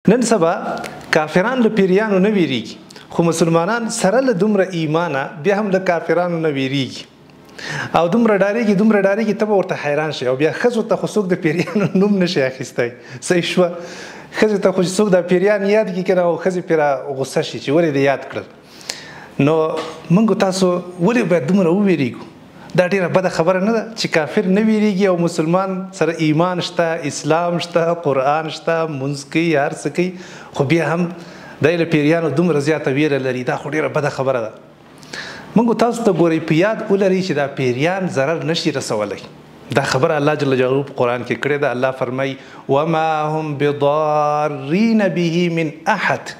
نن سبا کافران له پیریانو نه ویریږي، خو مسلمانان سره له دومره ایمانه بیا هم له کافرانو نه ویریږي او دومره ډارېږي ته به ورته حیران شي. او بیا ښځو ته خو څوک د پیریانو نوم نشي اخیستی، صحیح شوه. ښځې ته خو چې څوک دا پیریان یاد کړي که نه، او ښځې پرې غصه شي چې ولې دې یاد کړل. نو موږ تاسو ولې باید دومره وویریږو؟ دا ډیره بده خبره نه ده چې کافر نه ویریږي او مسلمان سره ایمان شته، اسلام شته، قرآن شته، مونځ کوي، هر څه کوي، خو بیا هم دی له پیریانو دومره زیاته ویره لري. دا خو ډیره بده خبره ده. موږ تاسو ته ګورئ په یاد ولرئ چې دا پیریان ضرر نشي رسولی. دا خبره الله جل جلاله په قرآن کې کړې ده. الله فرمایي وما هم بضارین به من احد.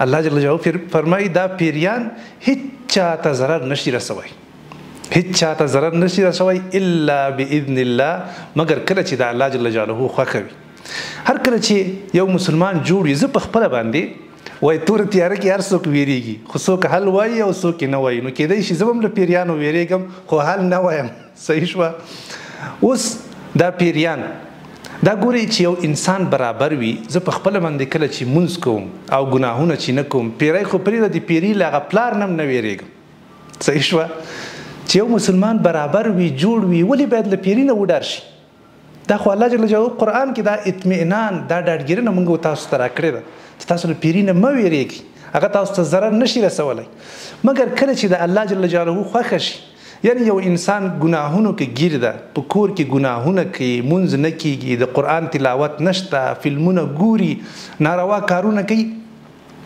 الله جل جلاله فرمایي دا پیریان هیڅ چاته ضرر نشي رسوی، هیڅ چاته ضرر نشي رسوی الا باذن الله، مګر کله چې دا الله جل جلاله خوښه وي. هر کله چې یو مسلمان جوړ وي، زه په خپله باندې وایي توره تیاره کې هر څوک ویریږي، خو څوک حل وایي او څوک یې نه وایي. نو کیدای شي زه به هم له پیریانو ویریږم خو حل نه وایم، صحیح شوه. اوس دا پیریان دا ګورئ چې یو انسان برابر وي. زه په خپله باندې کله چې مونځ کوم او ګناهونه چې نه کوم، پیری خو پرېږده د پیري له هغه پلار نه هم نه ویریږم، صحیح شوه. چې یو مسلمان برابر وي، جوړ وي، ولې باید له پیري نه وډار شي؟ دا خو الله جل جلاله قرآن کې دا اطمینان، دا ډاډګیرنه موږ تاسو ته راکړې ده چې تاسو له پیري نه مه ویریږئ، هغه تاسو ته ضرر نشي رسولی. مګر کله چې د الله جل جلاله خوښه شي، یعنی یو انسان ګناهونو کې ګیر ده، په کور کې ګناهونه کوي، مونځ نه کیږي، د قرآن تلاوت نشته، فلمونه ګوري، ناروا کارونه کوي،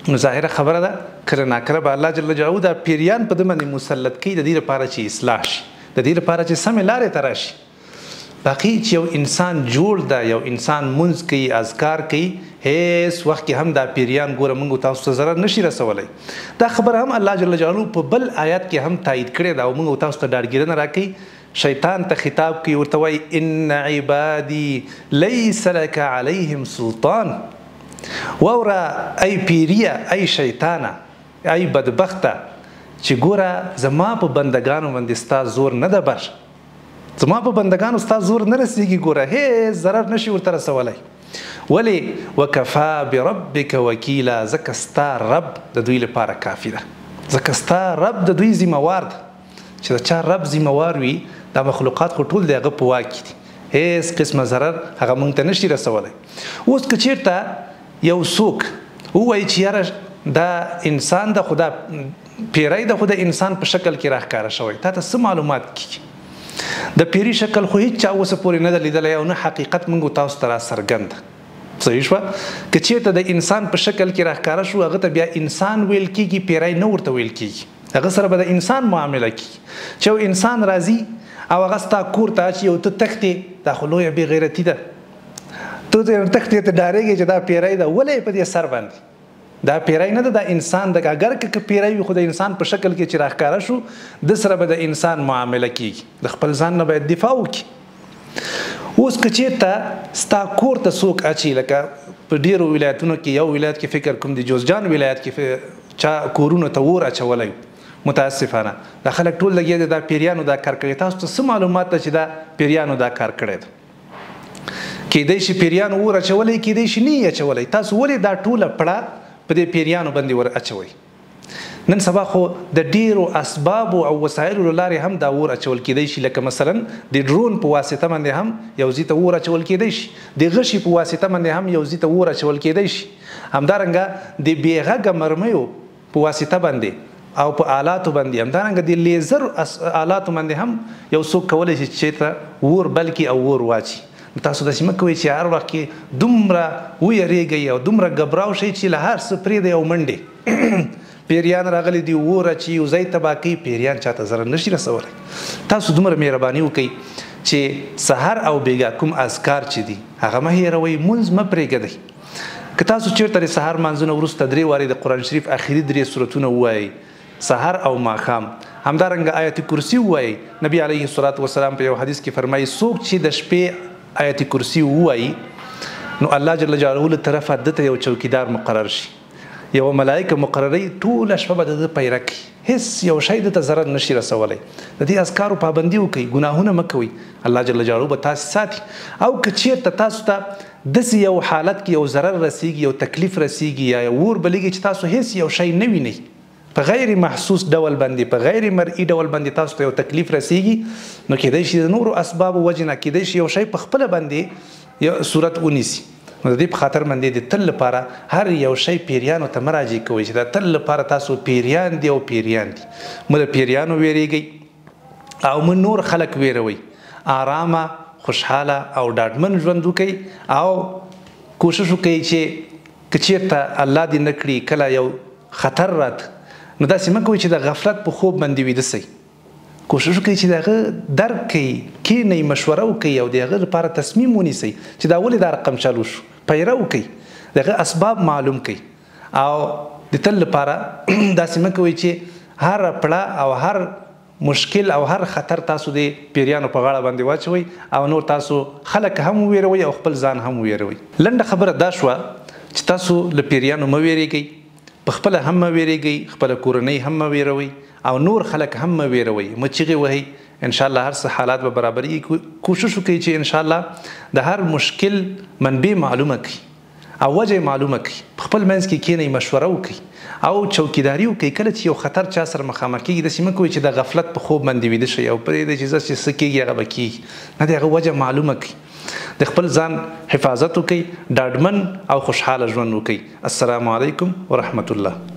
نو ظاهره خبره ده کله ناکله به الله جل جلاله دا پیریان په ده باندې مسلط کوي، د دې لپاره چې اصلاح شي، د دې لپاره چې سمې لارې ته راشي. باقي چې یو انسان جوړ ده، یو انسان مونځ کوي، اذکار کوي، هیڅ وخت کې هم دا پیریان ګوره موږ تاسو ته ضرر نشي رسولی. دا خبره هم الله جل جلاله په بل آیات کې هم تایید کړې ده او موږ تاسو ته ډاډګیرنه راکوي. شیطان ته خطاب کوي، ورته وایي ان عبادي لیس لک علیهم سلطان. واوره ای پیریه، ای شیطانه، ای بدبخته، چې ګوره زما په بندګانو باندې ستا زور نه ده بر، زما په بندګانو ستا زور نه رسیږي، ګوره هیڅ ضرر نشي ورته رسولی. ولې وکفا بربک وکیلا، ځکه ستا رب د دوی لپاره کافي ده، ځکه ستا رب د دوی ذمهوار ده. چې د چا رب ذمهوار وي، دا مخلوقات خو ټول د هغه په واک کې دي، هیڅ قسمه ضرر هغه موږ ته نشي رسولی. اوس که چېرته یو څوک ووایي چې یاره دا انسان ده، خو دا پیری ده، خو د انسان په شکل کې راښکاره شوی، تا ته څه معلومات کېږي؟ د پیري شکل خو هیڅ چا اوسه پورې نه ده لیدلی او نه حقیقت موږ تاسو ته راڅرګند ده، صحیح شوه. که چېرته د انسان په شکل کې راښکاره شو، هغه ته بیا انسان ویل کېږي، پیری نه ورته ویل کېږي، هغه سره به د انسان معامله کېږي. چې یو انسان راځي او هغه ستا کور ته اچي او ته تښتې، دا خو لویه بې غیرتي ده. ته تښتې، ته ډارېږې چې دا پیری ده، ولې په دې سر باندې؟ دا پیری نه ده، دا انسان ده. اگر که پیری وي، خو د انسان په شکل کې چې راښکاره شو، د سره به د انسان معامله کېږي، د خپل ځان نه باید دفاع وکړي. اوس که چېرته ستا کور ته څوک اچي، لکه په ډېرو ولایتونو کې، یو ولایت کې فکر کوم د جوزجان ولایت کې چا کورونو ته اور اچولی، متاسفانه دا خلک ټول لګیا دي دا پیریانو دا کار کړی. تاسو ته څه معلومات ده چې دا پیریانو دا کار کړی ده؟ کیدای شي پیریانو اور اچولی، کیدای شي نه یې اچولی. تاسو ولې دا ټوله پړه په دې پیریانو باندې ور اچوئ؟ نن سبا خو د ډیرو اسبابو او وسایلو له لارې هم دا اور اچول کیدای شي، لکه مثلا د ډرون په واسطه باندې هم یو ځای ته اور اچول کیدای شي، د غشي په واسطه باندې هم یو ځای ته اور اچول کیدای شي، همدارنګه د بې غږه مرمیو په واسطه باندې او په آلاتو باندې، همدارنګه د لیزر آلاتو باندې هم یو څوک کولی شي چې ته اور بلکې او اور واچي. تاسو داسې مه کوئ چې هر وخت کې دومره ویریږئ او دومره ګبراو شئ چې له هر څه پرېږدئ او منډې. پیریان راغلی دي، اور اچي، یو ځای تباه کوي، پیریان چاته ضرر نشي رسولی. تاسو دومره مهرباني وکئ چې سحر او بیګا کوم اذکار چې دي هغه مه هېروئ، مونځ مه پرېږدئ. که تاسو چېرته د سحر مانځونه وروسته 3 وارې د قرآن شریف آخري 3 سورتونه ووایئ، سحر او ماښام، همدارنګه آیت کرسي ووایئ. نبی علیه الصلاة والسلام په یو حدیث کې فرمایي څوک چې د شپې آیت کرسي ووایي، نو الله جل جلاله له طرفه ده ته یو چوکیدار مقرر شي، یو ملائکه مقرروي، ټوله شپه به د ده پیره کوي، هیڅ یو شی ده ته ضرر نشي رسولی. د دې اذکارو پابندي وکړئ، ګناهونه مه کوئ، الله جل جلاله به تاسې ساتي. او که چېرته تاسو ته داسې یو حالت کې یو ضرر رسیږي یو تکلیف رسیږي یا یو اور بلیږي چې تاسو هیڅ یو شی نه وینئ په غیر محسوس ډول باندې په غیر مرئي ډول باندې تاسو ته یو تکلیف رسیږي نو کېدای شي د نورو اسبابو وجې نه کېدای شي یو شی په خپله باندې یو صورت ونیسي نو د دې په خاطر باندې د تل لپاره هر یو شی پیریانو ته مراجعه کوئ چې دا تل لپاره تاسو پیریان دي او پیریان دي مه د پیریانو ویریږئ او مه نور خلک ویروئ آرامه خوشحاله او ډاډمن ژوند وکړئ او کوشش وکړئ چې که چېرته الله دې نه کړي کله یو خطر راته نو داسې مه کوئ چې د غفلت په خوب باندې ویده سئ کوشش وکړئ چې د هغه درک کړئ کښېنئ مشوره وکړئ او د هغه لپاره تصمیم ونیسئ چې دا ولې دا رقم چالو شو پیره وکړئ د هغه اسباب معلوم کړئ او د تل لپاره داسې مه کوئ چې هر پړه او هر مشکل او هر خطر تاسو د پیریانو په غاړه باندې واچوئ او نور تاسو خلک هم وویروئ او خپل ځان هم وویروئ لنډه خبره دا شوه چې تاسو له پیریانو مه ویریږئ په خپله هم مه ویریږئ خپله کورنۍ هم مه ویروئ او نور خلک هم مه ویروئ مه چیغې وهئ انشاءالله هر څه حالات به برابرېږي کوشش وکړئ چې انشاءالله د هر مشکل منبع معلومه کړئ او وجه معلومه کړئ په خپل منځ کې کښېنئ مشوره وکړئ او چوکیداري وکړئ کله چې یو خطر چا سره مخامخ کېږي داسې مه کوئ چې د غفلت په خوب باندې ویده شئ او پرېږدئ چې زه چې څه کېږي هغه به کېږي نه د هغه وجه معلومه کړئ د خپل ځان حفاظت وکړئ ډاډمن او خوشحاله ژوند وکړئ السلام علیکم ورحمة الله